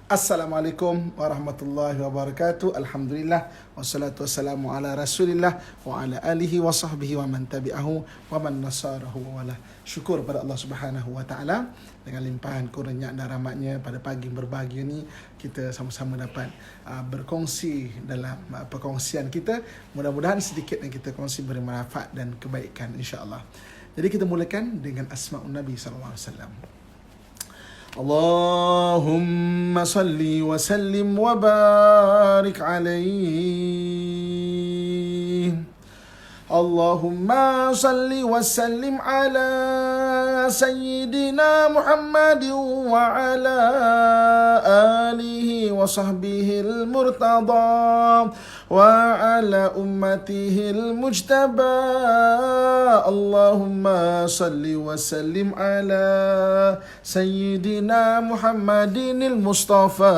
Assalamualaikum warahmatullahi wabarakatuh. Alhamdulillah wassalatu wassalamu ala Rasulillah wa ala alihi wa sahbihi wa man tabi'ahu wa man nasarahu wa wala. Syukur pada Allah Subhanahu wa taala dengan limpahan kurnia dan rahmatnya pada pagi berbahagia ni kita sama-sama dapat berkongsi dalam perkongsian kita. Mudah-mudahan sedikit yang kita kongsi beri manfaat dan kebaikan insya-Allah. Jadi kita mulakan dengan asmaul Nabi sallallahu alaihi wasallam. Allahumma salli wa sallim wa barik alaihi. Allahumma salli wa sallim ala sayyidina Muhammad wa ala alihi wa sahbihi al-murtada wa ala ummatihi al-mujtaba. Allahumma salli wa sallim ala sayyidina Muhammadin al-Mustafa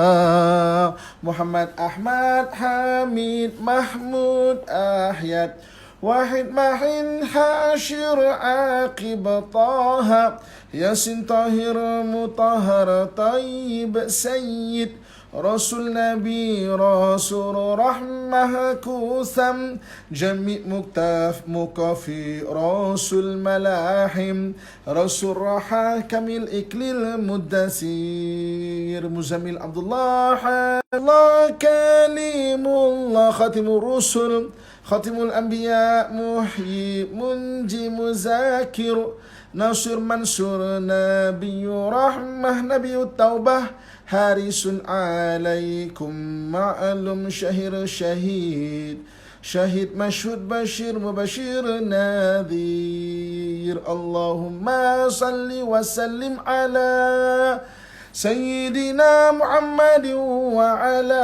Muhammad Ahmad Hamid Mahmud Ahyad Wahid Mahin Hashir Aqib Taha Yasin Tahir Mutahhar Tayyib Sayyid Rasul Nabi Rasul Rahmah Kutham Jami' Muktaf Mukafi Rasul Malahim Rasul Raha Kamil Iklil Muddasir Muzamil Abdullah Allah Kalimullah Khatimul Rusul Khatimul Anbiya Muhyi Munji Muzakir Nasir Mansur Nabiyyu Rahmah Nabiyyu Taubah Harisun alaikum ma'alum syahir syahid Syahid masyhud bashir mubashir nadhir. Allahumma salli wa sallim ala Sayyidina Muhammad wa ala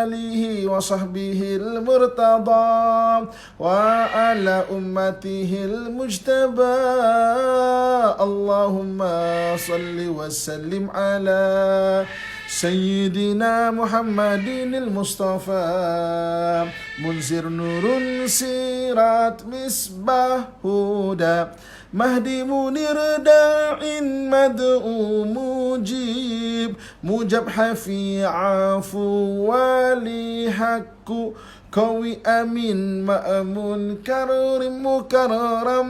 alihi wa sahbihi al-murtada wa ala ummatihi al-mujtaba. Allahumma salli wa sallim ala Sayyidina Muhammadin al-Mustafa Munzir nurun sirat misbah huda Mahdi munir da'in mad'u mujib Mujab hafi afu wali hakku Kawi amin ma'amun karim mukarram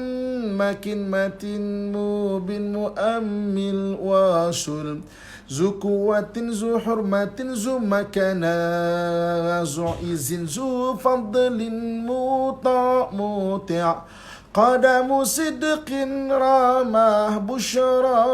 Makin matin mubin mu'ammil wasul Zu kuwatin zu hurmatin zu makana Zu izin zu fadlin muti' Qadamu sidqin ramah bushra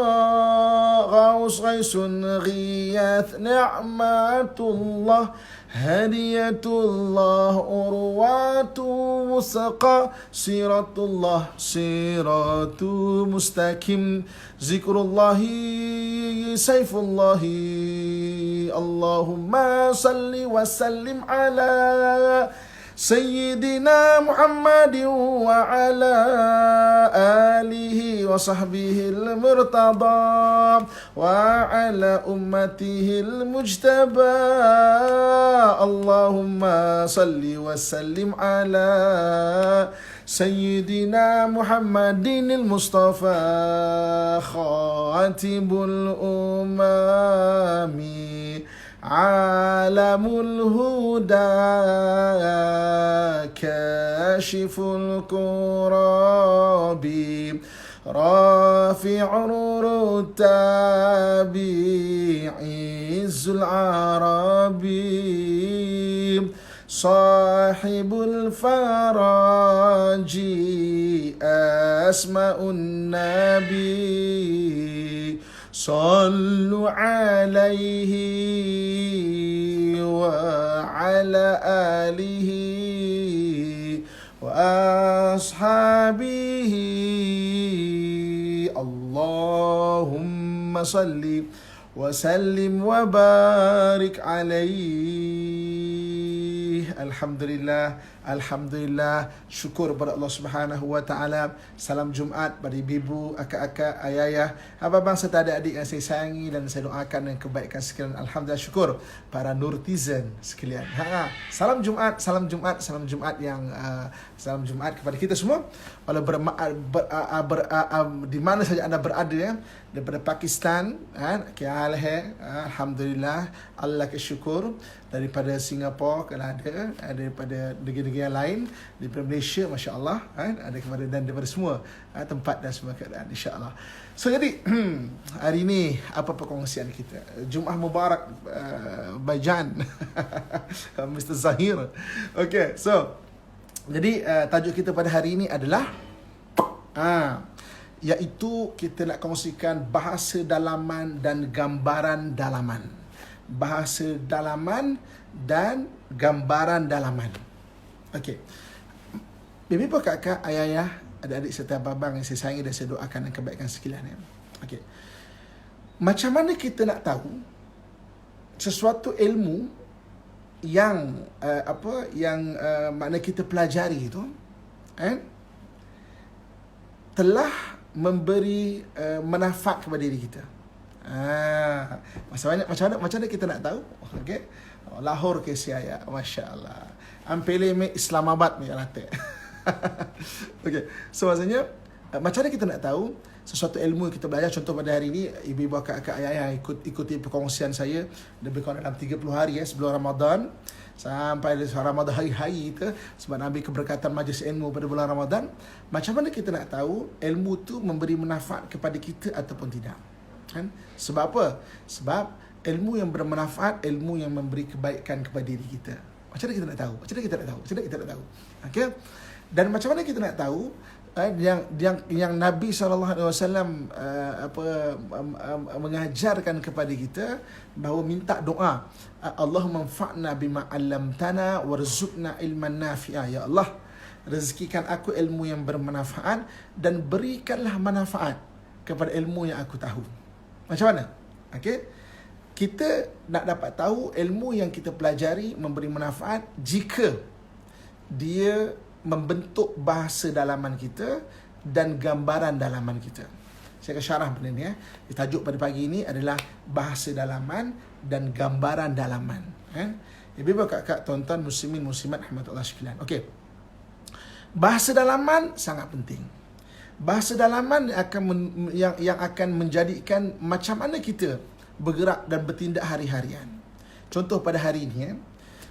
Ghaus ghaisun ghiyath ni'matullah Hadiyatullah urwatu musaqa Siratullah siratu mustaqim Zikrullahi sayfullahi Allahumma salli wa sallim ala Sayyidina Muhammad wa ala alihi wa sahbihi al-murtada wa ala ummatihi al-mujtaba. Allahumma salli wa sallim ala Sayyidina Muhammadin al-Mustafa Khatibul umami Alamul huda Kashiful kurabi Rafi'ur rutabi Izzul arabi Sahibul faraji Asma'un nabi Sallu alaihi wa ala alihi wa ashabihi. Allahumma salli wa sallim wa barik alaihi. Alhamdulillah, Alhamdulillah. Syukur kepada Allah Subhanahu Wa Taala. Salam Jumaat pada ibu, akak-akak, ayah-ayah, abang-abang serta adik-adik yang saya sayangi dan saya doakan dengan kebaikan sekalian. Alhamdulillah, syukur para nurtizen sekalian. Salam Jumaat, salam Jumaat, salam Jumaat yang salam Jumaat kepada kita semua. Walau di mana saja anda berada ya, daripada Pakistan, kya hal hai? Alhamdulillah, Allah ke syukur. Daripada Singapura kalau ada, daripada negeri-negeri yang lain, daripada Malaysia, masya-Allah, ada kepada dan daripada semua tempat dan semua keadaan, insya-Allah. So jadi hari ini apa perkongsian kita? Jumaat Mubarak Bajan Mr. Zahir. Okay, so jadi tajuk kita pada hari ini adalah iaitu kita nak kongsikan bahasa dalaman dan gambaran dalaman. Bahasa dalaman dan gambaran dalaman. Okey. Bibi kakak, ayah-ayah, adik-adik serta abang yang saya sayangi dan saya doakan dan kebaikan sekalian ya. Okey. Macam mana kita nak tahu sesuatu ilmu yang makna kita pelajari itu telah memberi manfaat kepada diri kita. Macam mana kita nak tahu? Okey. Lahore ke siaya, masya-Allah. Ampele me Islamabad me rate. Okey. So maksudnya macam mana kita nak tahu sesuatu ilmu yang kita belajar? Contoh pada hari ini ibu-ibu, kakak, ayah yang ikuti perkongsian saya lebih kurang dalam 30 hari sebelum Ramadan sampai Ramadan hari-hari itu sebab ambil keberkatan majlis ilmu pada bulan Ramadan. Macam mana kita nak tahu ilmu tu memberi manfaat kepada kita ataupun tidak? Sebab apa? Sebab ilmu yang bermanfaat, ilmu yang memberi kebaikan kepada diri kita. Macam mana kita nak tahu? Macam mana kita nak tahu? Macam mana kita nak tahu? Okey. Dan macam mana kita nak tahu yang Nabi SAW mengajarkan kepada kita bahawa minta doa, Allahumma anfa'na bima 'allamtana warzuqna ilman nafi'a. Ya Allah, rezekikan aku ilmu yang bermanfaat dan berikanlah manfaat kepada ilmu yang aku tahu. Macam mana? Okey. Kita nak dapat tahu ilmu yang kita pelajari memberi manfaat jika dia membentuk bahasa dalaman kita dan gambaran dalaman kita. Saya akan syarah benda ni ya. Tajuk pada pagi ini adalah bahasa dalaman dan gambaran dalaman. Ibu-ibu, kakak, tuan-tuan, muslimin, muslimat rahmatullah sekalian. Okey. Bahasa dalaman sangat penting. Bahasa dalaman yang akan menjadikan macam mana kita bergerak dan bertindak hari-harian. Contoh pada hari ini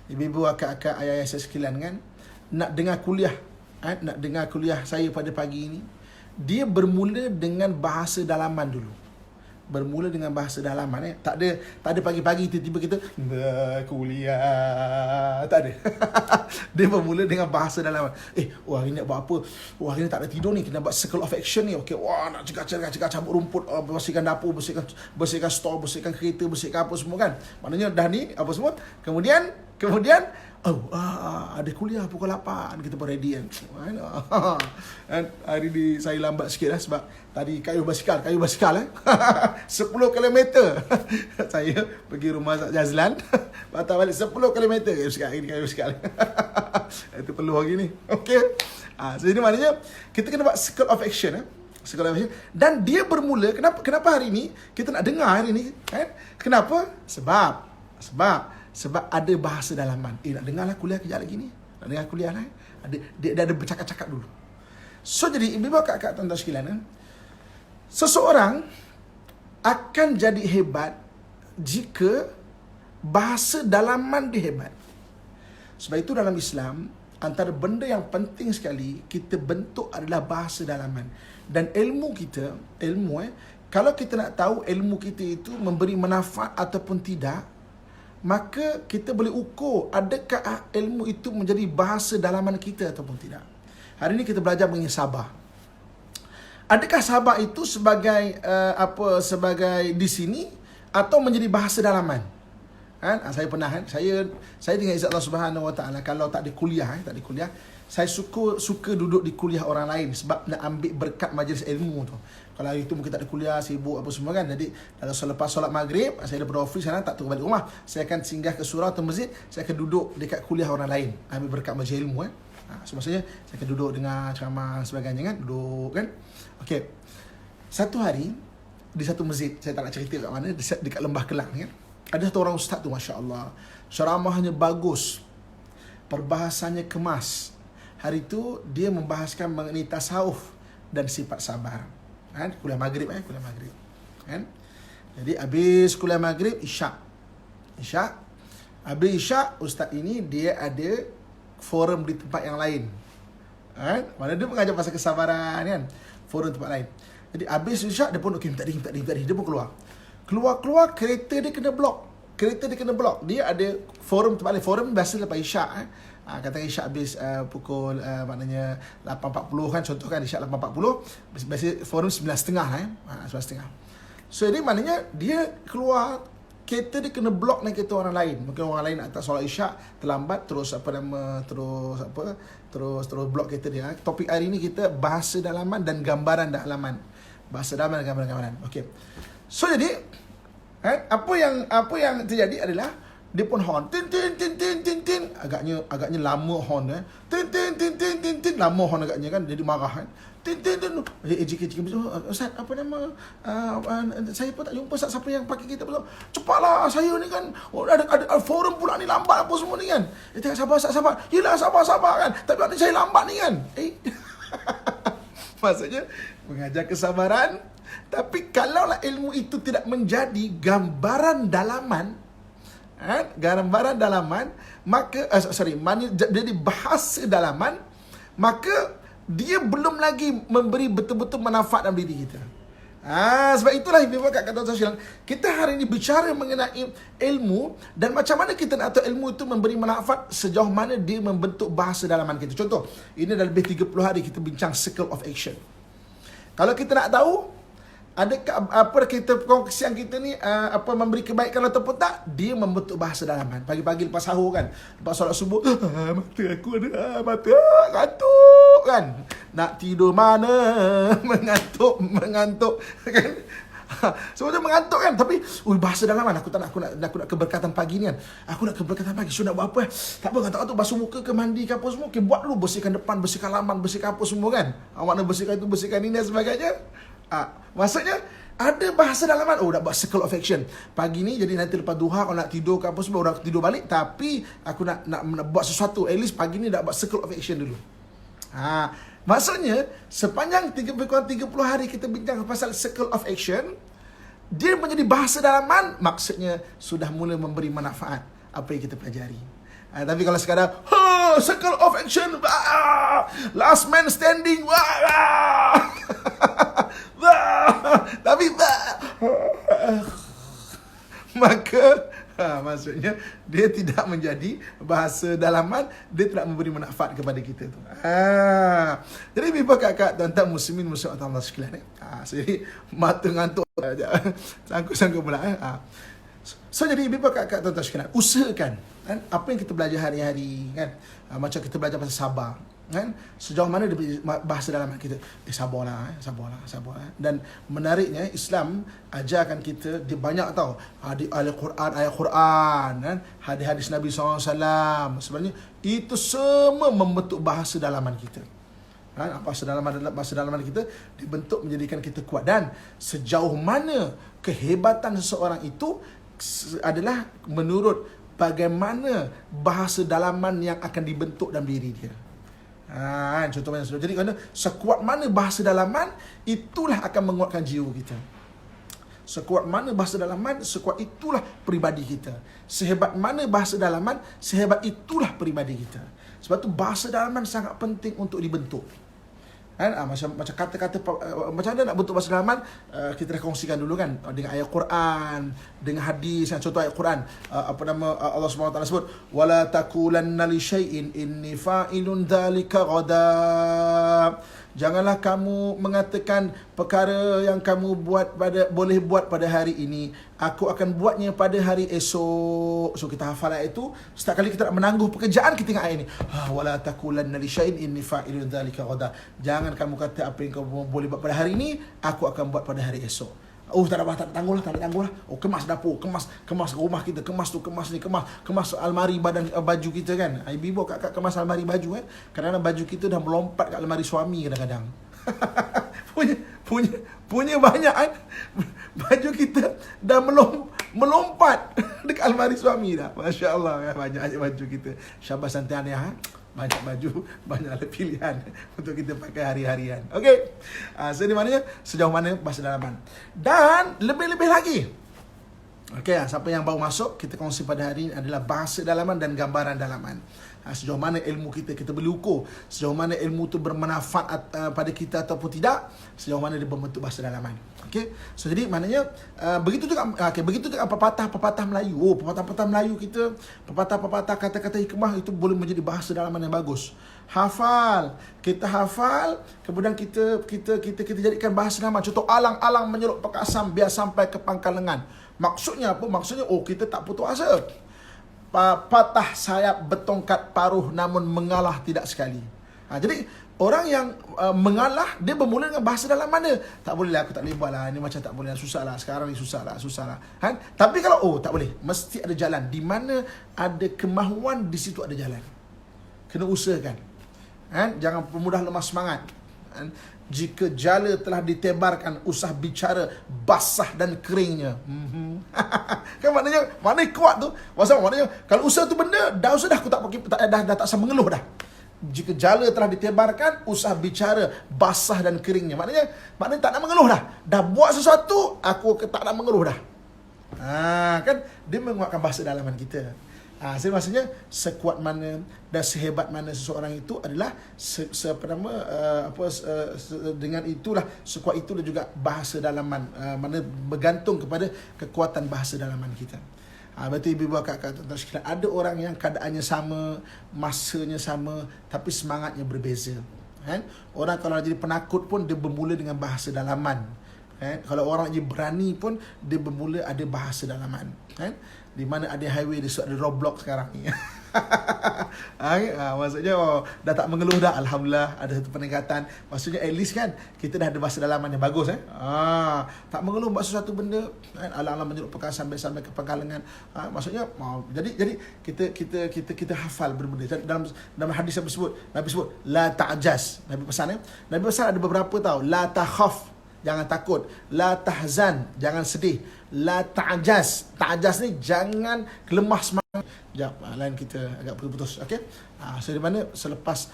ibu-ibu, kakak, ayah-ayah saya sekalian kan, nak dengar kuliah saya pada pagi ini, dia bermula dengan bahasa dalaman dulu. Bermula dengan bahasa dalaman tak ada pagi-pagi tiba-tiba kita kuliah, tak ada. Dia bermula dengan bahasa dalaman. Hari ni nak buat apa? Hari ni tak ada tidur ni, kena buat circle of action ni. Okey, nak cakap cabut rumput, bersihkan dapur, bersihkan store, bersihkan kereta, bersihkan apa semua kan. Maknanya dah ni apa semua. Kemudian ada kuliah pukul 8, kita pun ready kan. Hari ni saya lambat sikit sebab tadi kayu basikal 10 km. Saya pergi rumah Ustaz Jazlan, patah balik 10 km kayu basikal. Itu perlu hari ni. Okey. Jadi maknanya kita kena buat circle of action dan dia bermula kenapa hari ni kita nak dengar hari ni kan? Kenapa? Sebab ada bahasa dalaman. Nak dengarlah kuliah kejap lagi ni. Nak dengar kuliah lah. Dia ada bercakap-cakap dulu. So jadi ibu-ibu, kakak, tuan-tuan sekalian, seseorang akan jadi hebat jika bahasa dalaman dia hebat. Sebab itu dalam Islam, antara benda yang penting sekali kita bentuk adalah bahasa dalaman. Dan ilmu kita, kalau kita nak tahu ilmu kita itu memberi manfaat ataupun tidak, maka kita boleh ukur adakah ilmu itu menjadi bahasa dalaman kita ataupun tidak. Hari ini kita belajar mengenai sabar. Adakah sabar itu sebagai sebagai di sini atau menjadi bahasa dalaman? Saya pernah saya dengan izin Allah Subhanahu Wa Taala, kalau tak ada kuliah, saya suka duduk di kuliah orang lain sebab nak ambil berkat majlis ilmu tu. Kalau hari tu mungkin tak ada kuliah, sibuk apa semua kan. Jadi kalau selepas solat maghrib, saya daripada office sana tak turun balik rumah. Saya akan singgah ke surau atau masjid, saya akan duduk dekat kuliah orang lain, ambil berkat majlis ilmu kan. So maksudnya saya akan duduk dengar ceramah sebagainya kan, duduk kan. Okey. Satu hari di satu masjid, saya tak nak cerita kat mana, dekat Lembah Kelang kan. Ada satu orang ustaz tu, masya-Allah. Ceramahnya bagus. Perbahasannya kemas. Hari tu dia membahaskan mengenai tasawuf dan sifat sabar. Kan? Kuliah maghrib kuliah maghrib. Kan? Jadi habis kuliah maghrib, isyak. Habis isyak, ustaz ini dia ada forum di tempat yang lain. Kan? Mana dia mengajar pasal kesabaran kan. Forum tempat lain. Jadi habis isyak dia pun okey minta dia, dia pun keluar. Keluar kereta dia kena blok. Dia ada forum tempat lain. Forum biasa lepas isyak katakan isyak habis pukul maknanya 8.40 kan, contoh kan isyak 8.40, biasa forum 9.30 9.30. So ini maknanya dia keluar, kereta dia kena blok dengan kereta orang lain. Mungkin orang lain nak solat isyak terlambat, terus blok kereta dia. Topik hari ni kita bahasa dalaman dan gambaran dalaman. Bahasa dalaman dan gambaran. Okey. So jadi apa yang terjadi adalah dia pun horn, tin. Agaknya lama horn tin, lama horn agaknya kan, jadi marah kan. Tin. Ejik. Ustaz, apa nama? Saya pun tak jumpa Ustaz siapa yang pakai kita. Cepatlah, saya ni kan ada forum pula ni, lambat apa semua ni kan. Dia sabar. Yelah, sabar kan. Tapi nanti saya lambat ni kan. Maksudnya mengajar kesabaran. Tapi kalaulah ilmu itu tidak menjadi gambaran dalaman, maka jadi bahasa dalaman, maka dia belum lagi memberi betul-betul manfaat dalam diri kita. Sebab itulah Ibu Bapak kata sosial, kita hari ini bicara mengenai ilmu dan macam mana kita nak tahu ilmu itu memberi manfaat, sejauh mana dia membentuk bahasa dalaman kita. Contoh, ini dah lebih 30 hari kita bincang circle of action. Kalau kita nak tahu adakah apa kita kongsian kita ni memberi kebaikan ataupun tak, dia membentuk bahasa dalaman. Pagi-pagi lepas sahur kan, lepas solat subuh, mata aku ada ngantuk kan, nak tidur mana, mengantuk kan. Semua mengantuk kan, tapi bahasa dalaman, aku nak keberkatan pagi ni kan. Aku nak keberkatan pagi, so nak buat apa? Tak apa, ngantuk basuh muka ke, mandi ke apa semua. Okay, buat dulu, bersihkan depan, bersihkan halaman, bersihkan apa semua kan. Awak nak bersihkan itu, bersihkan ini dan sebagainya. Maksudnya ada bahasa dalaman. Nak buat circle of action. Pagi ni jadi nanti lepas duha kalau nak tidur ke apa semua, orang tidur balik, tapi aku nak buat sesuatu. At least pagi ni nak buat circle of action dulu. Maksudnya sepanjang 30 hari kita bincang pasal circle of action, dia menjadi bahasa dalaman, maksudnya sudah mula memberi manfaat apa yang kita pelajari. Tapi kalau sekadar circle of action, last man standing, tapi maka maksudnya dia tidak menjadi bahasa dalaman, dia tidak memberi manfaat kepada kita tu. Jadi bipa kakak tuan-tuan muslimin muslimat Allah sekalian. Jadi mata ngantuk sangkut pula. So jadi bipa kakak tuan-tuan sekalian, usahakan kan apa yang kita belajar hari-hari kan, macam kita belajar pasal sabar kan, sejauh mana dia bahasa dalaman kita, sabarlah. Dan menariknya Islam ajarkan kita, dia banyak tahu ayat Quran kan, hadis Nabi SAW, sebenarnya itu semua membentuk bahasa dalaman kita kan. Bahasa dalaman kita dibentuk menjadikan kita kuat. Dan sejauh mana kehebatan seseorang itu adalah menurut bagaimana bahasa dalaman yang akan dibentuk dalam diri dia. Contohnya, jadi kerana sekuat mana bahasa dalaman, itulah akan menguatkan jiwa kita. Sekuat mana bahasa dalaman, sekuat itulah peribadi kita. Sehebat mana bahasa dalaman, sehebat itulah peribadi kita. Sebab tu bahasa dalaman sangat penting untuk dibentuk. Macam kata-kata, macam mana nak bentuk bahasa dalaman, kita dah kongsikan dulu kan, dengan ayat Quran, dengan hadis. Contoh ayat Quran, Allah SWT sebut, wala taqulanna li syai'in inni fa'ilun dzalika ghada. Janganlah kamu mengatakan perkara yang kamu boleh buat pada hari ini, aku akan buatnya pada hari esok. So kita hafal ayat itu. Setiap kali kita nak menangguh pekerjaan, kita ingat ayat ini. Wala taqulanna li syai'in inni fa'ilun dzalika ghadan. Jangan kamu kata apa yang kamu boleh buat pada hari ini, aku akan buat pada hari esok. Tak ada tangguh lah. Kemas dapur, kemas rumah kita, kemas tu, kemas ni, kemas almari baju kita kan. Ibu kat kemas almari baju Kadang-kadang baju kita dah melompat kat almari suami kadang-kadang. punya banyak kan. Baju kita dah melompat dekat almari suami dah. Masya-Allah, banyak baju kita. Syabas Santiania. Banyak baju, banyak pilihan untuk kita pakai hari-harian. Okey. So di mananya sejauh mana bahasa dalaman. Dan lebih-lebih lagi. Okey, siapa yang baru masuk, kita kongsi pada hari ini adalah bahasa dalaman dan gambaran dalaman. Sejauh mana ilmu kita boleh ukur sejauh mana ilmu tu bermanfaat pada kita ataupun tidak, sejauh mana dia berbentuk bahasa dalaman. Okey. So jadi maknanya begitu juga begitu juga pepatah Melayu. Pepatah Melayu kita, pepatah kata-kata hikmah itu boleh menjadi bahasa dalaman yang bagus. Kita hafal, kemudian kita jadikan bahasa dalaman. Contoh, alang-alang menyerut pekasam biar sampai ke pangkal lengan. Maksudnya apa? Maksudnya kita tak putus asa. Patah sayap bertongkat paruh namun mengalah tidak sekali. Jadi orang yang mengalah, dia bermula dengan bahasa dalam mana? Tak boleh lah, aku tak boleh buat lah, ni macam tak boleh lah, susah lah, sekarang ni susah lah. Tapi kalau tak boleh, mesti ada jalan. Di mana ada kemahuan, di situ ada jalan. Kena usahakan. Jangan pemudah lemah semangat. Jika jala telah ditebarkan, usah bicara basah dan keringnya. Kan maknanya kuat tu. Maknanya kalau usaha tu benda, dah aku tak usah mengeluh dah. Jika jala telah ditebarkan, usah bicara basah dan keringnya. Maknanya tak nak mengeluh dah. Dah buat sesuatu, aku tak nak mengeluh dah. Kan dia menguatkan bahasa dalaman kita. Maksudnya sekuat mana dan sehebat mana seseorang itu adalah dengan itulah, sekuat itu dan juga bahasa dalaman, mana bergantung kepada kekuatan bahasa dalaman kita. Berarti ibu bapa kakak tuan-tuan, ada orang yang keadaannya sama, masanya sama, tapi semangatnya berbeza. Orang kalau jadi penakut pun dia bermula dengan bahasa dalaman. Kalau orang jadi berani pun dia bermula ada bahasa dalaman. Di mana ada highway, di situ ada roadblock sekarang ni. Maksudnya dah tak mengeluh dah. Alhamdulillah ada satu peningkatan. Maksudnya at least kan kita dah ada bahasa dalaman yang bagus. Tak mengeluh buat sesuatu benda, alang-alang menyerut perkara sampai ke pangkalengan. Maksudnya jadi kita hafal benda-benda. Dalam hadis Nabi sebut la ta'jaz. Nabi pesan ada beberapa tau. La takhaf, jangan takut. La tahzan, jangan sedih. La ta'jaz. Ta'jaz ni jangan kelemah semangat. Sekejap, lain kita agak putus-putus. Okey. So di mana selepas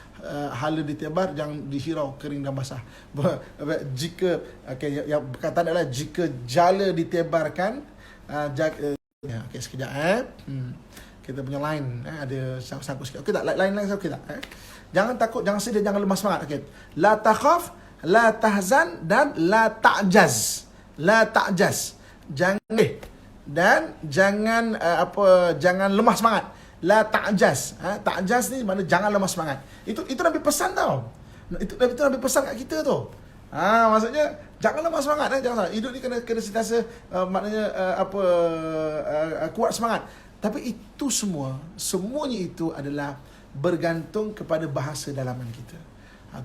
hala ditebar, jangan dihirau kering dan basah. Jika yang perkataan adalah jika jala ditebarkan, okey sekejap kita punya line ada sangkut sikit. Okey tak? Line okey tak? Jangan takut, jangan sedih, jangan lemah semangat. Okey. La takhaf, la tahzan dan la ta'jaz. La ta'jaz. Jangan lemah semangat. La ta'jaz. Ta'jaz ni mana jangan lemah semangat. Itu Nabi pesan tau. Itu Nabi pesan kat kita tu. Maksudnya jangan lemah semangat. Jangan salah. Hidup ni kena sentiasa kuat semangat. Tapi itu semuanya itu adalah bergantung kepada bahasa dalaman kita.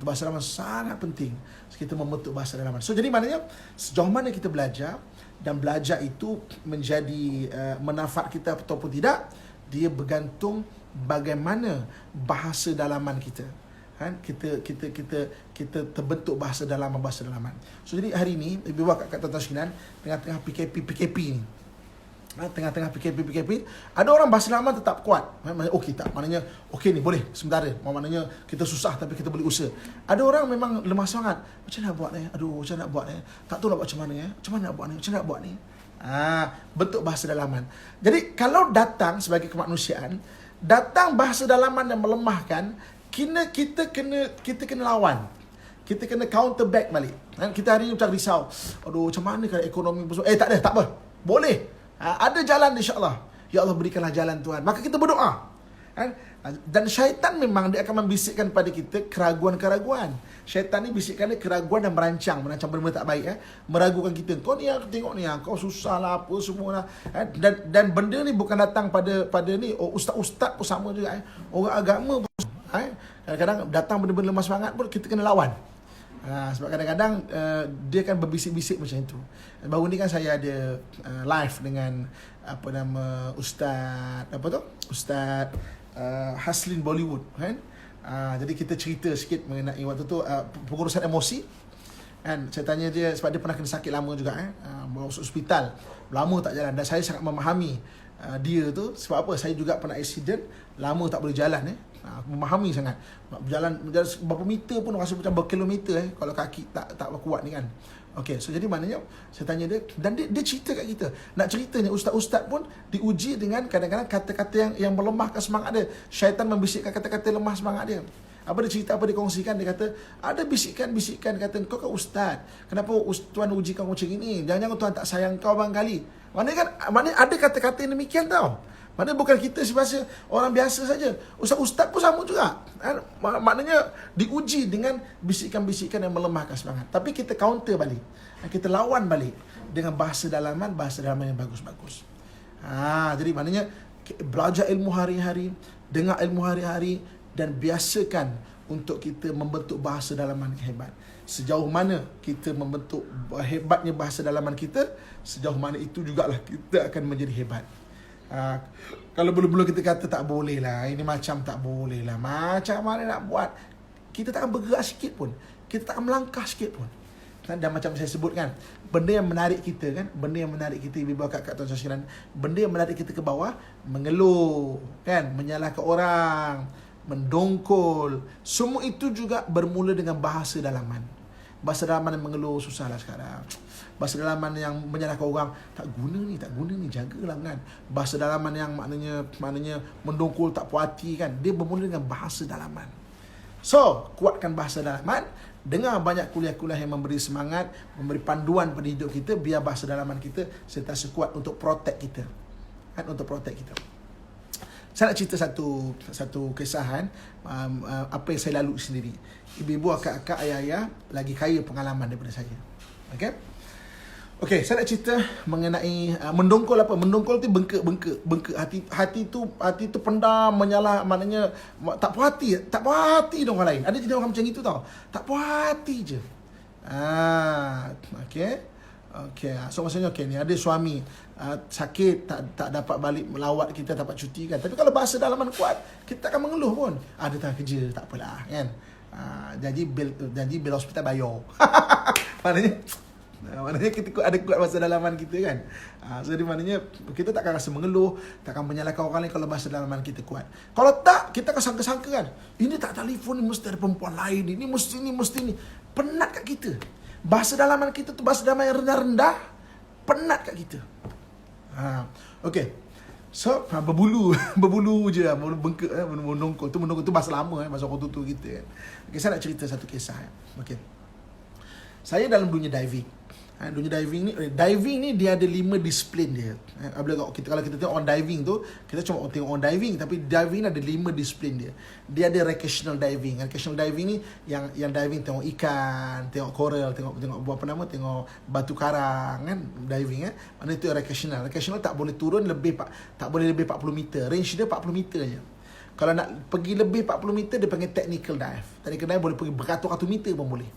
Bahasa dalaman sangat penting. Kita membentuk bahasa dalaman. So jadi maknanya sejauh mana kita belajar, dan belajar itu menjadi manfaat kita ataupun tidak, dia bergantung bagaimana bahasa dalaman kita. Kita terbentuk bahasa dalaman. So jadi hari ini ibu bapa kat tuan-tuan sekalian, tengah-tengah PKP ni. Tengah-tengah PKP, ada orang bahasa dalaman tetap kuat. Okey tak? Maknanya okey ni boleh sementara. Maknanya kita susah tapi kita boleh usaha. Ada orang memang lemah semangat. Macam nak buat ni? Macam nak buat ni? Tak tahu nak buat macam mana ya? Macam mana nak buat ni? Bentuk bahasa dalaman. Jadi kalau datang sebagai kemanusiaan, datang bahasa dalaman yang melemahkan, kita kena lawan. Kita kena counter back balik. Kita hari ni macam risau. Macam mana kalau ekonomi besar? Tak apa. Boleh. Ada jalan insya-Allah. Ya Allah berikanlah jalan Tuhan. Maka kita berdoa. Kan? Dan syaitan memang dia akan membisikkan pada kita keraguan-keraguan. Syaitan ni bisikkan dia keraguan dan merancang benda-benda tak baik. Meragukan kita. Kau ni tengok ni, kau susah lah apa semua lah. Dan benda ni bukan datang pada ni, ustaz-ustaz pun sama juga. Orang agama pun kadang-kadang datang benda-benda lemah semangat pun kita kena lawan. Sebab kadang-kadang dia kan berbisik-bisik macam itu. Baru ni kan saya ada live dengan Ustaz Haslin Bollywood kan. Jadi kita cerita sikit mengenai waktu tu pengurusan emosi kan. Saya tanya dia sebab dia pernah kena sakit lama juga bawa masuk hospital, lama tak jalan, dan saya sangat memahami dia tu. Sebab apa? Saya juga pernah accident, lama tak boleh jalan memahami sangat. Berjalan berapa meter pun rasa macam berkilometer kalau kaki tak kuat ni kan. Okey, so jadi maknanya saya tanya dia, dan dia cerita kat kita. Nak ceritanya ustaz-ustaz pun diuji dengan kadang-kadang kata-kata yang melemahkan semangat dia. Syaitan membisikkan kata-kata lemah semangat dia. Apa dia cerita, apa dia kongsikan, dia kata ada bisikan-bisikan kata, kau kan ustaz, kenapa Tuan uji kau macam ini? Jangan-jangan Tuan tak sayang kau barangkali. Maknanya ada kata-kata yang demikian tau. Maknanya bukan kita sebasa orang biasa saja. Ustaz-ustaz pun sama juga. Maknanya diuji dengan bisikan-bisikan yang melemahkan semangat. Tapi kita counter balik. Kita lawan balik dengan bahasa dalaman yang bagus-bagus. Jadi maknanya belajar ilmu hari-hari, dengar ilmu hari-hari, dan biasakan untuk kita membentuk bahasa dalaman yang hebat. Sejauh mana kita membentuk hebatnya bahasa dalaman kita, sejauh mana itu jugalah kita akan menjadi hebat. Kalau mula-mula kita kata tak boleh lah, ini macam tak boleh lah, macam mana nak buat, kita tak akan bergerak sikit pun, kita tak akan melangkah sikit pun. Dan macam saya sebut kan, benda yang menarik kita kan, benda yang menarik kita, ibu bapa kat Tuan Syazhiran, benda yang menarik kita ke bawah, mengeluh kan, menyalahkan orang, mendongkol, semua itu juga bermula dengan bahasa dalaman. Bahasa dalaman yang mengeluh susahlah sekarang. Bahasa dalaman yang menyalahkan orang, tak guna ni, jagalah kan. Bahasa dalaman yang maknanya mendongkol, tak puas hati kan. Dia bermula dengan bahasa dalaman. So, kuatkan bahasa dalaman. Dengar banyak kuliah-kuliah yang memberi semangat, memberi panduan pada hidup kita, biar bahasa dalaman kita sentiasa kuat untuk protect kita. Kan, untuk protect kita. Saya nak cerita satu kisah apa yang saya lalui sendiri. Ibu-ibu, akak-akak, ayah-ayah lagi kaya pengalaman daripada saya. Okey, saya nak cerita mengenai mendongkol apa? Mendongkol tu bengkak. Hati tu pendam, menyalah, maknanya tak puas hati dengan orang lain. Ada jenis orang macam itu tau. Tak puas hati je. Okey. So maksudnya ni ada suami sakit, tak dapat balik melawat kita, dapat cuti kan. Tapi kalau bahasa dalaman kuat, kita takkan mengeluh pun. Ada tak kerja, tak apalah kan. Janji bil hospital bayar. Maknanya kita ada kuat bahasa dalaman kita kan. Jadi maknanya kita takkan rasa mengeluh, takkan menyalahkan orang lain kalau bahasa dalaman kita kuat. Kalau tak, kita akan sangka-sangka kan, ini tak telefon ni mesti ada perempuan lain, ini mesti ni. Penat kat kita. Bahasa dalaman kita tu bahasa dalaman yang rendah-rendah, penat kat kita. Okey. So, berbulu je, bengkak, mendongkol tu bahasa lama bahasa orang tua kita kan. Okey, saya nak cerita satu kisah. Okey. Saya dalam dunia diving. Dunia diving ni dia ada 5 disiplin dia. Kalau kita tengok orang diving tu, kita cuma tengok orang diving, tapi diving ada 5 disiplin dia. Dia ada recreational diving. Recreational diving ni yang diving tengok ikan, tengok coral, tengok tengok batu karang kan, diving Mana itu recreational. Recreational tak boleh turun tak boleh lebih 40 meter. Range dia 40 meter je. Kalau nak pergi lebih 40 meter, dia panggil technical dive. Technical dive boleh pergi beratus-ratus meter pun boleh.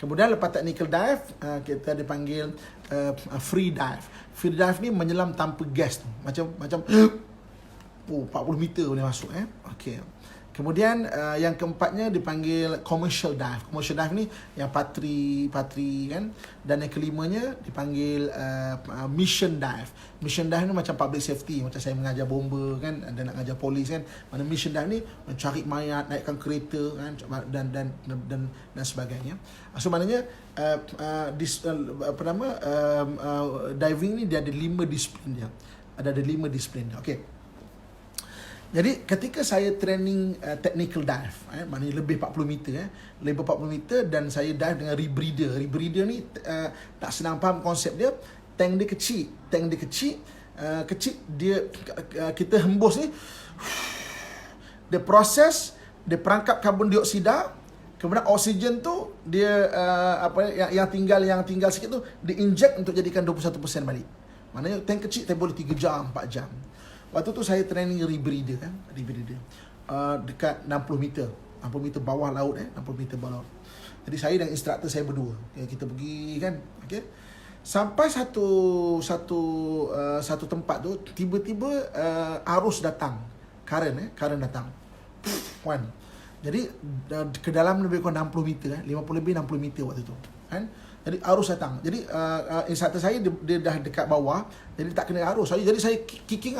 Kemudian lepas technical dive, kita dipanggil free dive. Free dive ni menyelam tanpa gas tu. Macam 40 meter boleh masuk. Okey. Kemudian yang keempatnya dipanggil commercial dive. Commercial dive ni yang patri kan. Dan yang kelimanya dipanggil mission dive. Mission dive ni macam public safety, macam saya mengajar bomba kan, dan nak mengajar polis kan. Mana mission dive ni mencari mayat, naikkan kereta kan, dan sebagainya. So maknanya diving ni dia ada 5 disiplin dia. Ada 5 disiplin dia. Okey. Jadi ketika saya training technical dive, maknanya lebih 40 meter, lebih 40 meter, dan saya dive dengan rebreather. Rebreather ni tak senang faham konsep dia. Tank dia kecil. kecil, kita hembus ni, dia proses, dia perangkap karbon dioksida, kemudian oksigen tu dia yang tinggal sikit tu diinjek untuk jadikan 21% balik. Maknanya tank kecil tak boleh 3 jam, 4 jam. Waktu tu saya training rebreather dekat 60 meter bawah laut 60 meter bawah laut. Jadi saya dan instruktur saya berdua, kita pergi kan, okey. Sampai satu tempat tu tiba-tiba arus datang, current datang. Wan. Jadi ke dalam lebih kurang 60 meter 50 lebih 60 meter waktu tu kan. Jadi arus datang. Jadi instruktur saya dia dah dekat bawah, jadi tak kena arus. Jadi saya kicking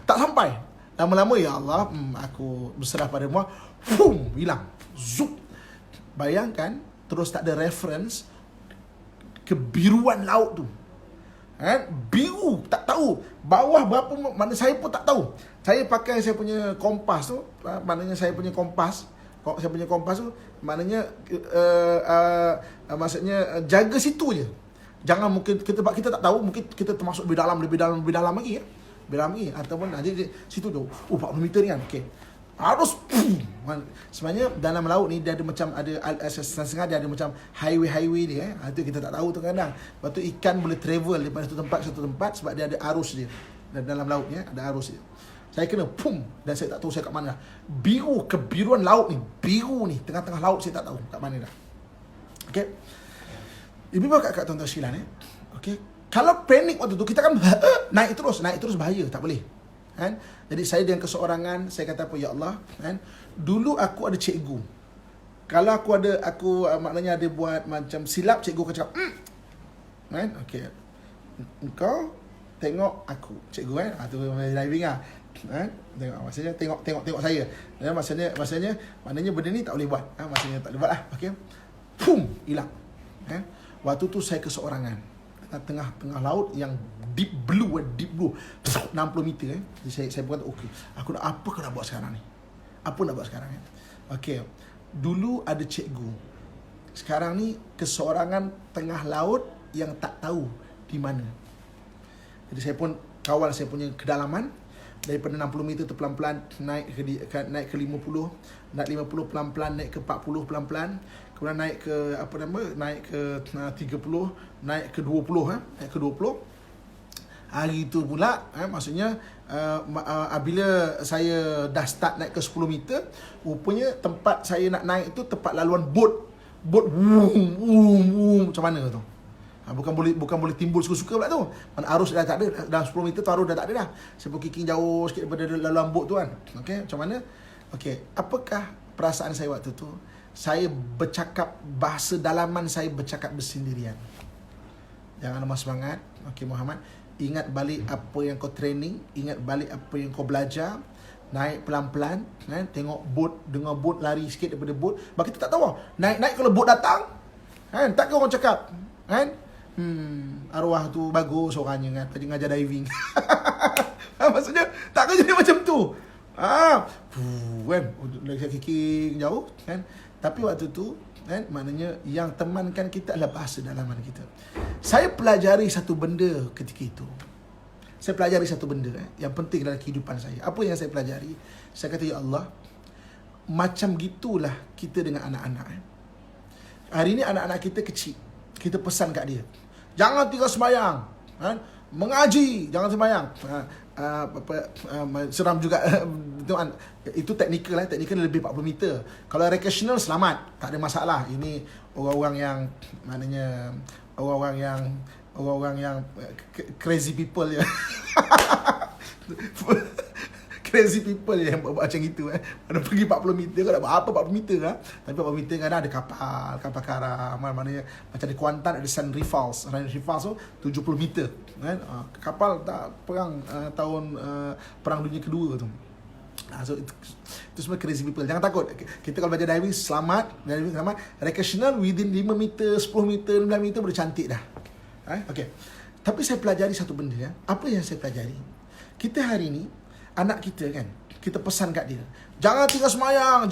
tak sampai. Lama-lama ya Allah, aku berserah pada Allah, hilang. Zup. Bayangkan terus tak ada reference kebiruan laut tu. Kan? Biru, tak tahu bawah berapa, mana saya pun tak tahu. Saya pakai saya punya kompas tu, maknanya saya punya kompas tu maknanya maksudnya jaga situ je. Jangan mungkin kita tak tahu, mungkin kita termasuk lebih dalam lagi ya. Ataupun jadi situ tu 40 meter ni kan. Okey. Harus sebenarnya dalam laut ni dia ada macam setengah dia ada macam highway dia itu kita tak tahu tu kadang. Lepas tu ikan boleh travel daripada satu tempat ke satu tempat sebab dia ada arus dia. Dan dalam laut ni ada arus dia. Saya kena dan saya tak tahu saya kat mana. Kebiruan laut ni, biru ni tengah-tengah laut, saya tak tahu kat mana dah. Okey. Ibu bapa kat tuan-tuan sekalian okey. Kalau panik waktu tu kita kan naik terus bahaya, tak boleh. Kan? Jadi saya dengan keseorangan, saya kata apa, ya Allah, kan? Dulu aku ada cikgu. Kalau aku maknanya ada buat macam silap, cikgu akan cakap, kan? Okey. Engkau tengok aku, cikgu kan? Tu diving ah. Kan? Tengok, maksudnya tengok saya. Maknanya benda ni tak boleh buat. Maksudnya tak boleh buat lah. Okey. Hilang. Kan? Waktu tu saya keseorangan. Tengah laut yang deep blue 60 meter Jadi saya berkata okey, apa nak buat sekarang ni? Okey. Dulu ada cikgu. Sekarang ni keseorangan tengah laut yang tak tahu di mana. Jadi saya pun kawal saya punya kedalaman daripada 60 meter tu pelan-pelan naik ke 50, naik 50 pelan-pelan naik ke 40 pelan-pelan, kemudian naik ke 30, naik ke 20 naik ke 20. Hari tu pula maksudnya bila saya dah start naik ke 10 meter, rupanya tempat saya nak naik tu tempat laluan bot macam mana tu. Bukan boleh timbul suka-suka pula tu. Mana arus dah tak ada. Dalam 10 meter tu arus dah tak ada dah. Saya pun kicking jauh sikit daripada laluan bot tu kan. Okey, macam mana? Okey, apakah perasaan saya waktu tu? Saya bercakap, bahasa dalaman saya bercakap bersendirian. Jangan lemah semangat. Okey Muhammad, ingat balik apa yang kau training, ingat balik apa yang kau belajar. Naik pelan-pelan, kan? Tengok bot, dengar bot lari sikit daripada bot. Sebab kita tak tahu. Naik kalau bot datang, kan? Takkan orang cakap, kan? Arwah tu bagus orangnya kan, tadi ngajar diving. Maksudnya takkan jadi macam tu. Kan, saya kicking jauh kan. Tapi waktu tu kan, maknanya yang temankan kita adalah bahasa dalaman kita. Saya pelajari satu benda ketika itu. Saya pelajari satu benda yang penting dalam kehidupan saya. Apa yang saya pelajari? Saya kata, ya Allah, macam gitulah kita dengan anak-anak. Hari ini anak-anak kita kecil. Kita pesan kat dia, jangan tinggal sembahyang, kan? Mengaji, jangan sembahyang. Seram juga. Itu teknikal lebih 40 meter. Kalau recreational selamat, tak ada masalah. Ini orang-orang yang maknanya orang-orang yang crazy people ya. Crazy people yang buat macam itu Mana pergi 40 meter kau nak buat apa 40 meter Tapi 40 meter kan ada kapal karam, maknanya macam di Kuantan ada San Rifals tu 70 meter kan. Kapal tak perang tahun perang dunia kedua tu. So itu semua crazy people. Jangan takut. Kita kalau belajar diving selamat, recreational within 5 meter, 10 meter, 15 meter boleh cantik dah. Okey. Tapi saya pelajari satu benda Apa yang saya pelajari? Kita hari ni anak kita kan, kita pesan kat dia, jangan tinggal semayang,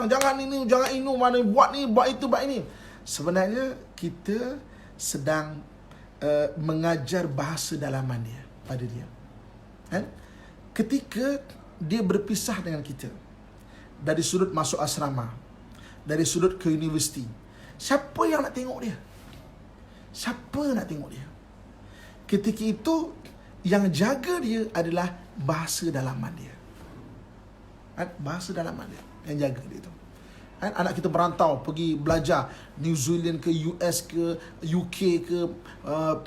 jangan ini, jangan inu, mana buat ni, buat itu, buat ini. Sebenarnya kita sedang mengajar bahasa dalaman dia pada dia. Kan? Ketika dia berpisah dengan kita, dari sudut masuk asrama, dari sudut ke universiti, siapa yang nak tengok dia? Siapa nak tengok dia? Ketika itu, yang jaga dia adalah bahasa dalaman dia. Bahasa dalaman dia yang jaga dia tu. Anak kita berantau pergi belajar New Zealand ke US ke UK ke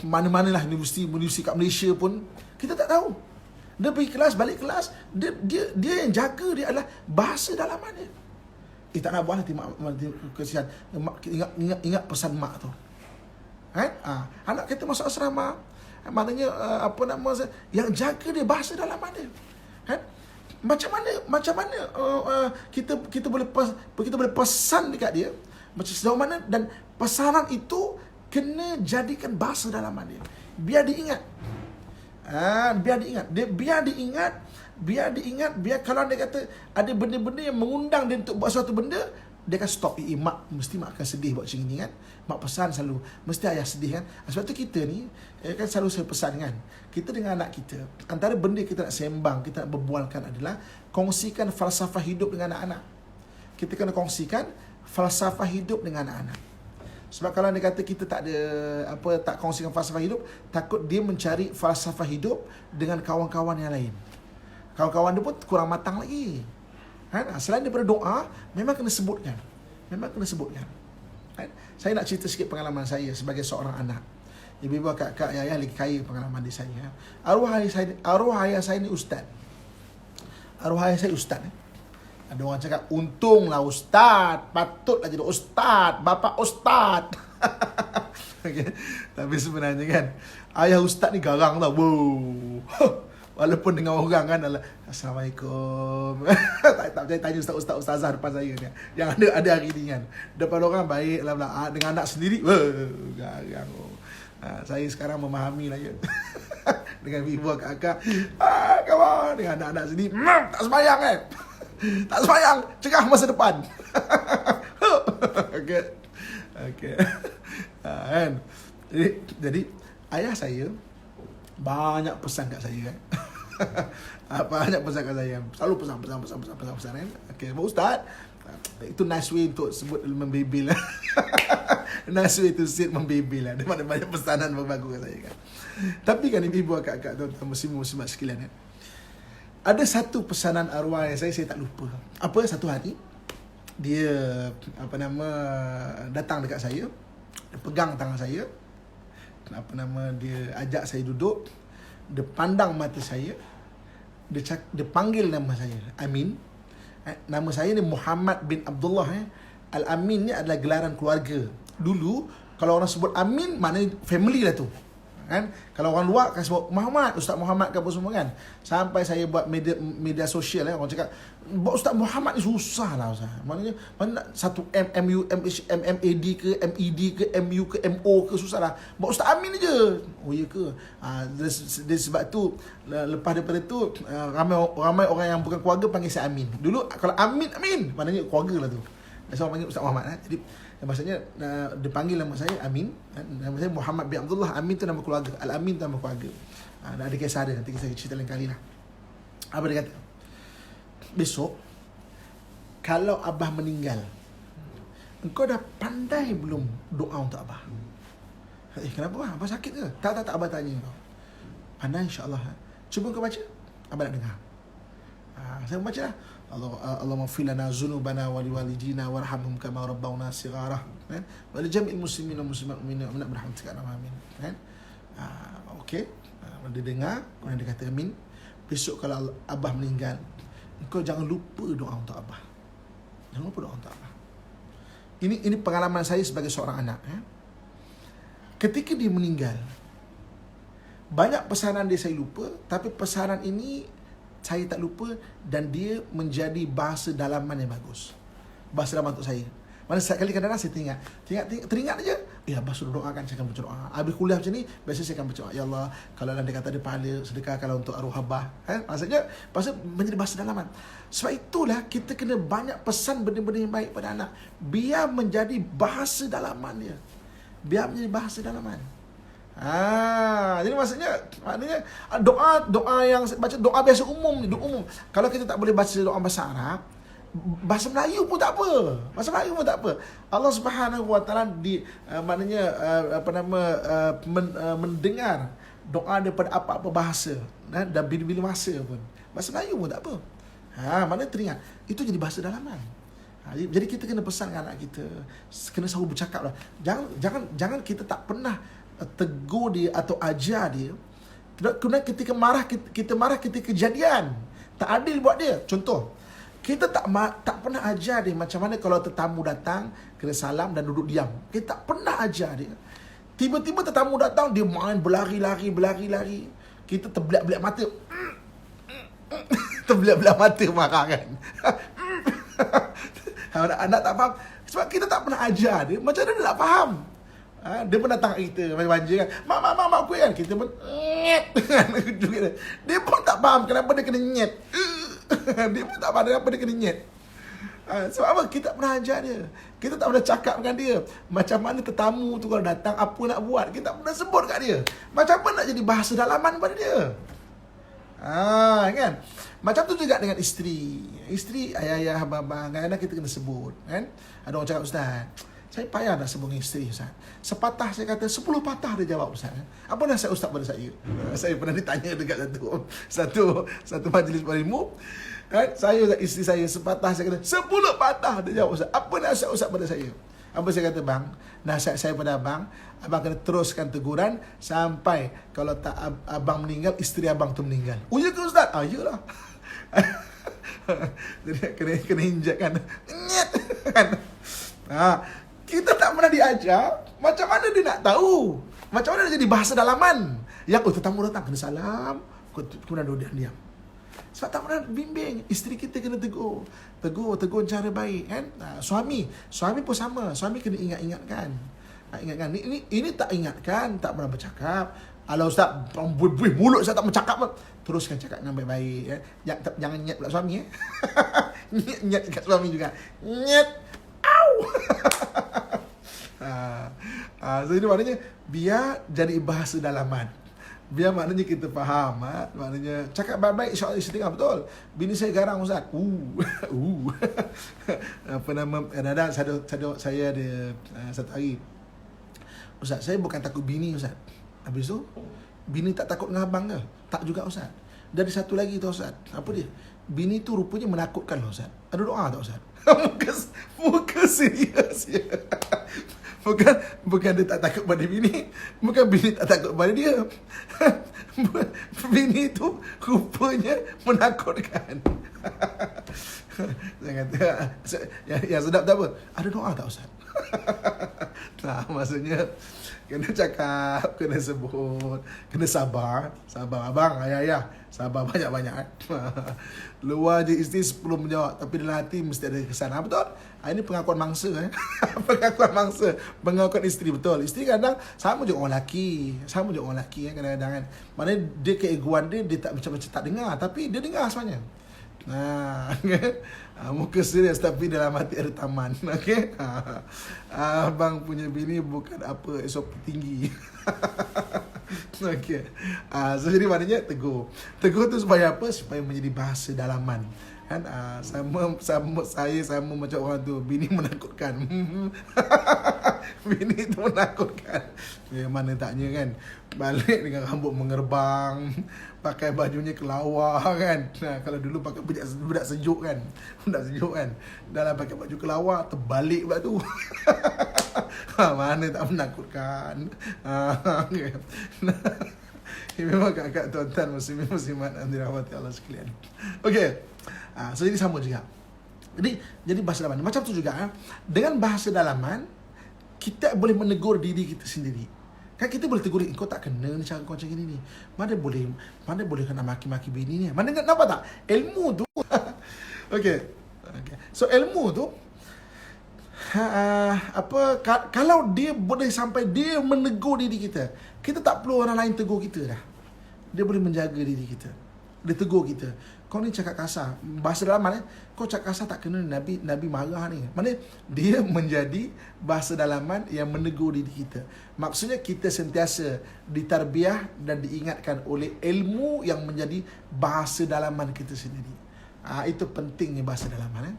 mana-mana lah universiti kat Malaysia pun kita tak tahu. Dia pergi kelas, balik kelas, dia yang jaga dia adalah bahasa dalaman dia. Tak nak buat nanti mak kesian. Ingat pesan mak tu. Anak kita masuk asrama, maknanya yang jaga dia bahasa dalaman dia. Macam mana kita boleh pesan dekat dia, macam sejauh mana, dan pesanan itu kena jadikan bahasa dalaman dia. Biar dia ingat. Biar kalau dia kata ada benda-benda yang mengundang dia untuk buat suatu benda, dia akan stop. Mak akan sedih buat macam ni kan. Mak pesan selalu, mesti ayah sedih kan. Sebab tu kita ni kan selalu saya pesan kan, kita dengan anak kita, antara benda kita nak sembang, kita nak berbualkan adalah kongsikan falsafah hidup dengan anak-anak. Kita kena kongsikan falsafah hidup dengan anak-anak. Sebab kalau dia kata kita tak kongsikan falsafah hidup, takut dia mencari falsafah hidup dengan kawan-kawan yang lain. Kawan-kawan dia pun kurang matang lagi. Selain daripada doa, memang kena sebutkan. Saya nak cerita sikit pengalaman saya sebagai seorang anak. Ibu-ibu, kakak, ayah lagi kaya pengalaman di saya. Arwah ayah saya ni ustaz. Ada orang cakap, untunglah ustaz, patutlah jadi ustaz, bapa ustaz. Okay. Tapi sebenarnya kan, ayah ustaz ni garang tau. Walaupun dengan orang kan adalah Assalamualaikum. tak tanya ustazah depan saya ni. Yang ada hari ni kan. Depan orang baik lah. Dengan anak sendiri, garang. Saya sekarang memahami lah ya. Dengan ibu kakak, kawan, dengan anak-anak sendiri, tak sembahyang kan. Tak sembahyang, cegah masa depan. Okay. Kan. Jadi ayah saya banyak pesan kat saya kan. Banyak pesan kat saya. Selalu pesan kan. Okay, Ustaz, itu nice way untuk sebut membebel lah. Nice way to say membebel lah. Dia banyak pesanan bagus kat saya kan. Tapi kan ibu kakak tuan-tuan muslimat sekalian kan, ada satu pesanan arwah yang saya tak lupa. Satu hari dia datang dekat saya, dia pegang tangan saya, dia ajak saya duduk, dia pandang mata saya, dia panggil nama saya Amin. Nama saya ni Muhammad bin Abdullah. Al-Amin ni adalah gelaran keluarga. Dulu kalau orang sebut Amin, maknanya family lah tu kan. Kalau orang luar akan sebut Muhammad, Ustaz Muhammad ke apa semua kan. Sampai saya buat media sosial orang cakap, buat Ustaz Muhammad ni susah lah Ustaz. Maknanya satu MMAD ke MED ke MU ke MO ke susah lah. Buat Ustaz Amin je. Oh ya ke? Sebab tu lepas daripada tu ramai orang yang bukan keluarga panggil saya Amin. Dulu kalau Amin maknanya keluarga lah tu. Saya panggil Ustaz Muhammad. Jadi maksudnya dia panggil nama saya Amin. Nama saya Muhammad bin Abdullah. Amin tu nama keluarga. Al-Amin tu nama keluarga. Ada kisah dia, nanti saya cerita lain kali lah. Apa dia kata? Besok kalau abah meninggal, engkau dah pandai belum doa untuk abah? Kenapa abah? Abah sakit ke? Tak abah tanya kau. Pandai insya-Allah. Cuba kau baca. Abah nak dengar. Saya baca lah. Allahumma ighfir lana dzunubana wa liwalidina warhamhum kama rabbawna shighara. Wa li jami'il muslimin wa muslimat mu'minin wa birahmatika ya arhamar rahimin. Okey. Dia dengar, kemudian dia kata amin. Besok kalau abah meninggal, engkau jangan lupa doa untuk abah. Jangan lupa doa untuk abah. Ini pengalaman saya sebagai seorang anak. Ketika dia meninggal, banyak pesanan dia saya lupa, tapi pesanan ini saya tak lupa, dan dia menjadi bahasa dalaman yang bagus. Bahasa dalaman untuk saya. Mana setiap kali kadang-kadang saya teringat aja. Abah suruh doakan, saya akan baca doa. Habis kuliah macam ni, biasa saya akan baca doa. Ya Allah, kalau dia kata ada pahala, sedekah kalau untuk arwah abah. Maksudnya menjadi bahasa dalaman. Sebab itulah kita kena banyak pesan benda-benda yang baik pada anak. Biar menjadi bahasa dalaman dia. Biar menjadi bahasa dalaman. Jadi maknanya doa yang baca doa biasa umum ni, doa umum. Kalau kita tak boleh baca doa bahasa Arab, bahasa Melayu pun tak apa. Bahasa Melayu pun tak apa. Allah Subhanahu Wa Taala mendengar doa daripada apa-apa bahasa, dan bila-bila masa pun. Bahasa Melayu pun tak apa. Mana teringat. Itu jadi bahasa dalaman. Jadi kita kena pesan dengan anak kita, kena selalu bercakap lah. Jangan kita tak pernah tegur dia atau ajar dia. Kemudian ketika marah, kita marah ketika kejadian tak adil buat dia. Contoh, kita tak pernah ajar dia macam mana kalau tetamu datang kena salam dan duduk diam. Kita tak pernah ajar dia. Tiba-tiba tetamu datang, dia main berlari. Kita terbelat-belat mata. Terbelat-belat mata marah kan. Anak tak faham sebab kita tak pernah ajar dia. Macam mana dia nak faham? Dia pun datang kat kita manja kan. Mak kuih kan. Kita pun dia pun tak faham kenapa dia kena nyet. Dia pun tak faham kenapa dia kena nyet. Sebab apa? Kita tak pernah ajar dia. Kita tak pernah cakap dengan dia macam mana tetamu tu kalau datang apa nak buat. Kita tak pernah sebut kat dia. Macam mana nak jadi bahasa dalaman pada dia. Kan? Macam tu juga dengan isteri. Isteri, ayah, abang-abang, kadang-kadang kita kena sebut kan. Ada orang cakap, Ustaz, saya payah nak sebut dengan isteri, Ustaz. Sepatah saya kata, 10 patah dia jawab, Ustaz. Apa nasihat Ustaz pada saya? Saya pernah ditanya dekat satu majlis berilmu kan. Isteri saya sepatah, saya kata 10 patah dia jawab, Ustaz. Apa nasihat Ustaz pada saya? Apa saya kata, bang? Nasihat saya pada abang kena teruskan teguran sampai kalau tak abang meninggal, isteri abang tu meninggal. Oh ya ke Ustaz? Yalah. Jadi kena injakkan. Nyet kan. Kita tak pernah diajar. Macam mana dia nak tahu? Macam mana dia jadi bahasa dalaman? Yang tetamu datang kena salam, kemudian duduk diam. Sebab tak pernah bimbing. Isteri kita kena tegur cara baik kan. Suami pun sama. Suami kena ingatkan. Ini tak ingatkan, tak pernah bercakap. Kalau Ustaz mulut saya tak bercakap, teruskan cakap dengan baik-baik ya. Jangan nyet pula suami nyet kat suami juga. Nyet. Au. So ini maknanya biar jadi bahasa dalaman. Biar maknanya kita faham. Maknanya cakap baik-baik, insya-Allah isteri dengar betul. Bini saya garang Ustaz. Apa nama? Ada saya ada satu hari, Ustaz, saya bukan takut bini Ustaz. Habis tu bini tak takut dengan abang ke? Tak juga Ustaz. Dari satu lagi tu Ustaz. Apa dia? Bini tu rupanya menakutkan lah Ustaz. Ada doa tak Ustaz? Muka serius ya. Bukan dia tak takut pada bini. Bukan bini tak takut pada dia. Bini tu rupanya menakutkan. Saya kata, yang sedap tak apa? Ada doa tak Ustaz? Maksudnya kena cakap, kena sebut, kena sabar abang, ayah, sabar banyak-banyak. Luar je isteri 10 menjawab, tapi dalam hati mesti ada kesan. Betul? Ini pengakuan mangsa pengakuan isteri, betul. Isteri kadang sama juga orang lelaki kadang-kadang kan. Maknanya dia keegoan dia tak macam-macam tak dengar, tapi dia dengar sebenarnya. Muka serius tapi dalam hati ada taman. Okey. Abang punya bini bukan apa SOP tinggi. Okey. So jadi maknanya tegur tu supaya apa? Supaya menjadi bahasa dalaman. Kan sama macam orang tu, bini menakutkan. Bini tu menakutkan. Mana taknya kan, balik dengan rambut mengerbang, pakai bajunya kelawar kan. Kalau dulu pakai budak sejuk kan. Dalam pakai baju kelawar, terbalik pula tu. Mana tak menakutkan. Memang kakak tuan-tuan muslimat yang dirahmati Allah sekalian. Okey. So ini sama juga. Jadi bahasa dalaman macam tu juga. Dengan bahasa dalaman kita boleh menegur diri kita sendiri. Kan kita boleh tegur, kau tak kena ni cara kau macam ni. Mana boleh kena maki-maki bini ni. Mana nampak tak? Ilmu tu. Okey. So ilmu tu kalau dia boleh sampai dia menegur diri kita, kita tak perlu orang lain tegur kita dah. Dia boleh menjaga diri kita. dia tegur kita. Kau ni cakap kasar. Bahasa dalaman kau cakap kasar tak kena Nabi marah ni. Mana dia menjadi bahasa dalaman yang menegur diri kita. Maksudnya kita sentiasa ditarbiah dan diingatkan oleh ilmu yang menjadi bahasa dalaman kita sendiri. Itu pentingnya bahasa dalaman.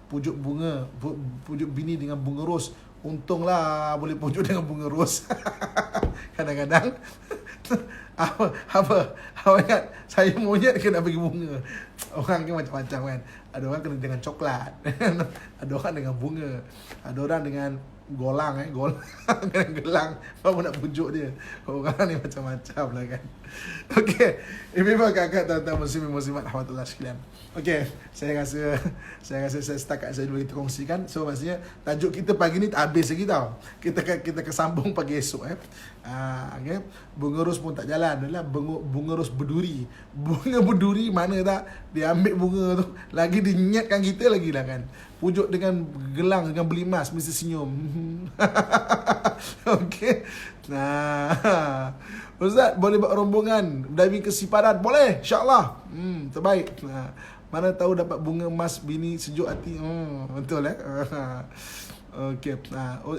Pujuk bini dengan bunga ros. Untunglah boleh pujuk dengan bunga ros. Kadang-kadang apa ingat saya monyet kena bagi bunga. Orang kan macam-macam kan. Ada orang kena dengan coklat. Ada orang dengan bunga. Ada orang dengan golang dengan gelang baru nak pujuk dia. Orang ni macam-macam lah kan. Okey, ini memang kakak tuan-tuan muslimin muslimat rahmatullah sekalian. Okey, saya rasa saya setakat saya dulu kita kongsikan. So maksudnya tajuk kita pagi ni tak habis lagi tau. Kita kesambung pagi esok okay. Bunga ros pun tak jalan adalah bunga ros berduri. Bunga berduri mana tak dia ambil bunga tu lagi dinyatkan kita lagi lah kan. Pujuk dengan gelang dengan beli emas mesti senyum. Okey. Nah, Ustaz boleh buat rombongan diving ke Sipadan? Boleh, insya-Allah. Terbaik. Mana tahu dapat bunga emas bini sejuk hati. Betul Okey.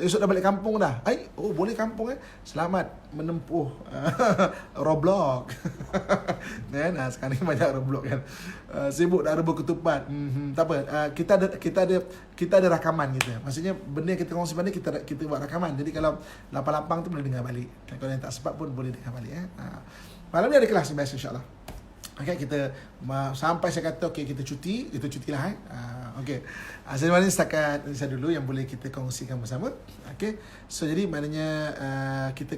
Esok dah balik kampung dah. Boleh kampung Selamat menempuh Roblox. Kan? Sekarang ni banyak Roblox kan. Sibuk dah rebus ketupat. Tak apa. Kita ada rakaman kita. Maksudnya benda yang kita kongsi benda kita buat rakaman. Jadi kalau lapang-lapang tu boleh dengar balik. Kalau yang tak sempat pun boleh dengar balik Malam ni ada kelas biasa insya-Allah. Okay, kita sampai saya kata kita cutilah okey. Jadi setakat saya dulu yang boleh kita kongsikan bersama. Okey. So jadi maknanya kita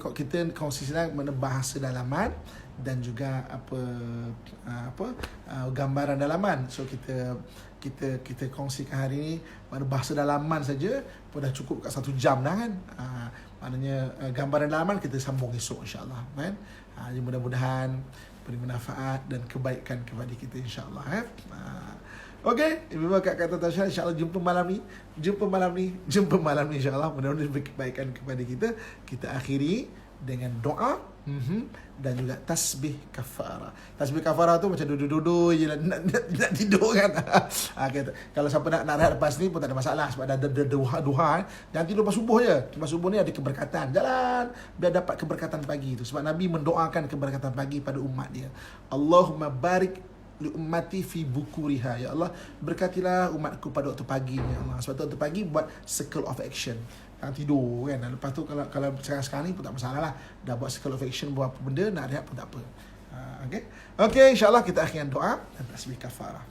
kongsi mana bahasa dalaman dan juga gambaran dalaman. So kita kongsikan hari ni mana bahasa dalaman saja pun dah cukup kat 1 jam dah kan. Maknanya gambaran dalaman kita sambung esok insya-Allah kan. Jadi mudah-mudahan beri manfaat dan kebaikan kepada kita insya-Allah Okey, memang kata Tasha insya-Allah jumpa malam ni insya-Allah mudah-mudahan beri kebaikan kepada kita. Kita akhiri dengan doa dan juga tasbih kafarah. Tasbih kafarah tu macam duduk-duduk je nak tidur kan. Kalau siapa nak rehat lepas ni pun tak ada masalah sebab dah duha. Jangan tidur lepas subuh je. Lepas subuh ni ada keberkatan. Jalan biar dapat keberkatan pagi tu. Sebab Nabi mendoakan keberkatan pagi pada umat dia. Allahumma barik li ummati fi bukuriha. Ya Allah, berkatilah umatku pada waktu pagi ya Allah. Sebab waktu pagi buat circle of action. Jangan tidur kan. Lepas tu kalau sekarang ni pun tak masalah lah. Dah buat circle of action, buat apa benda, nak rehat pun tak apa. Okey, insya-Allah kita akhirkan doa dan tasbih kafarah.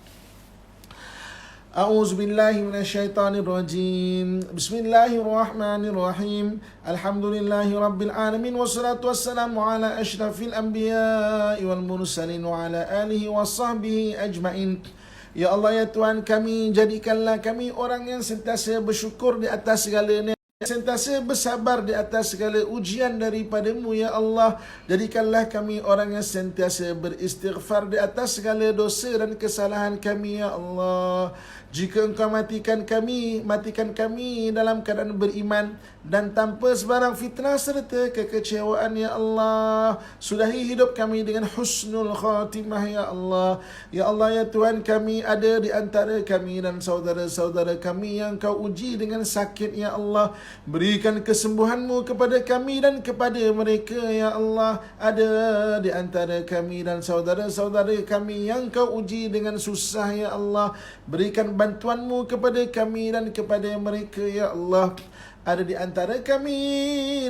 A'udzubillahi minasyaitonirrajim. Bismillahirrahmanirrahim. Alhamdulillahi rabbil alamin wassalatu wassalamu ala asyrafil anbiya'i wal mursalin wa ala alihi washabbihi ajmain. Ya Allah ya Tuhan kami, jadikanlah kami orang yang sentiasa bersyukur di atas segala sentiasa bersabar di atas segala ujian daripada-Mu ya Allah. Jadikanlah kami orang yang sentiasa beristighfar di atas segala dosa dan kesalahan kami ya Allah. Jika Engkau matikan kami dalam keadaan beriman dan tanpa sebarang fitnah serta kekecewaan ya Allah. Sudahi hidup kami dengan husnul khatimah ya Allah. Ya Allah ya Tuhan kami, ada di antara kami dan saudara-saudara kami yang Kau uji dengan sakit ya Allah. Berikan kesembuhan-Mu kepada kami dan kepada mereka ya Allah. Ada di antara kami dan saudara-saudara kami yang Kau uji dengan susah ya Allah. Berikan bantuan-Mu kepada kami dan kepada mereka ya Allah. Ada di antara kami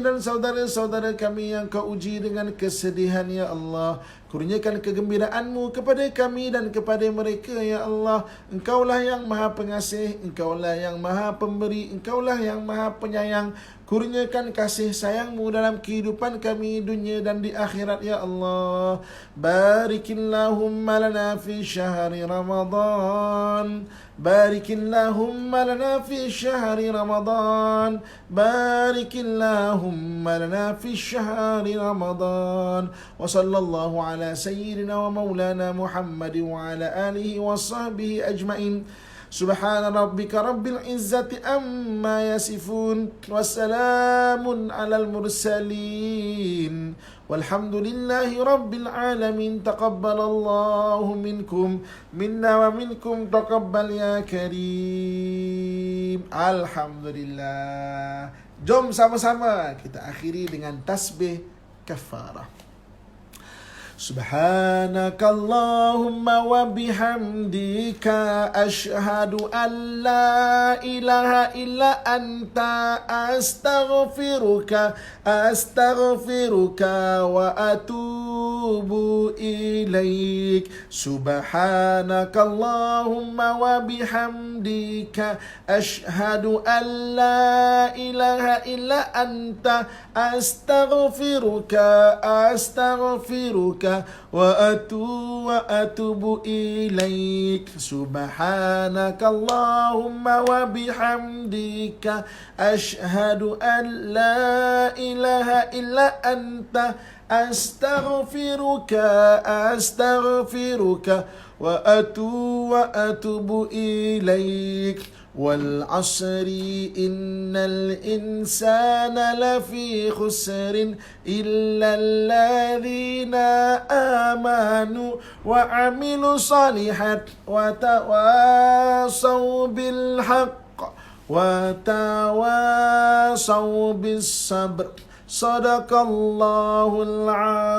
dan saudara-saudara kami yang Kau uji dengan kesedihan ya Allah. Kurniakan kegembiraan-Mu kepada kami dan kepada mereka ya Allah. Engkaulah yang Maha Pengasih, Engkaulah yang Maha Pemberi, Engkaulah yang Maha Penyayang. Kurniakan kasih sayang-Mu dalam kehidupan kami dunia dan di akhirat ya Allah. Barikillahumma lana fi syahri Ramadan. Barikillahumma lana fi syahri Ramadan. Barikillahumma lana fi syahri Ramadan. Wa sallallahu ala sayyidina wa maulana Muhammad wa ala alihi wa sahbihi ajma'in. Subhana rabbika rabbil izzati amma yasifun. Wassalamun alal mursalin. Walhamdulillahi rabbil alamin. Taqabbalallahu minkum minna wa minkum taqabbal ya karim. Alhamdulillah. Jom sama-sama kita akhiri dengan tasbih kafarah. Subhanakallahumma wa bihamdika asyhadu an la ilaha illa anta astaghfiruka wa atubu ilaik. Subhanakallahumma wa bihamdika asyhadu an la ilaha illa anta astaghfiruka wa atubu ilaik. Subhanakallahumma wa bihamdika asyhadu an la ilaha illa anta astaghfiruka wa atubu ilaik. Wal asri innal insana lafi khusrin illa alladhina amanu wa amilu salihat wa tawasaw bil haqq wa tawasaw bis sabr. Sadaqallahul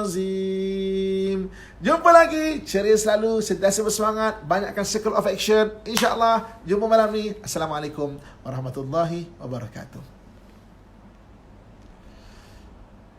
azim. Jumpa lagi, ceria selalu, sentiasa bersemangat, banyakkan circle of action. InsyaAllah, jumpa malam ni. Assalamualaikum warahmatullahi wabarakatuh.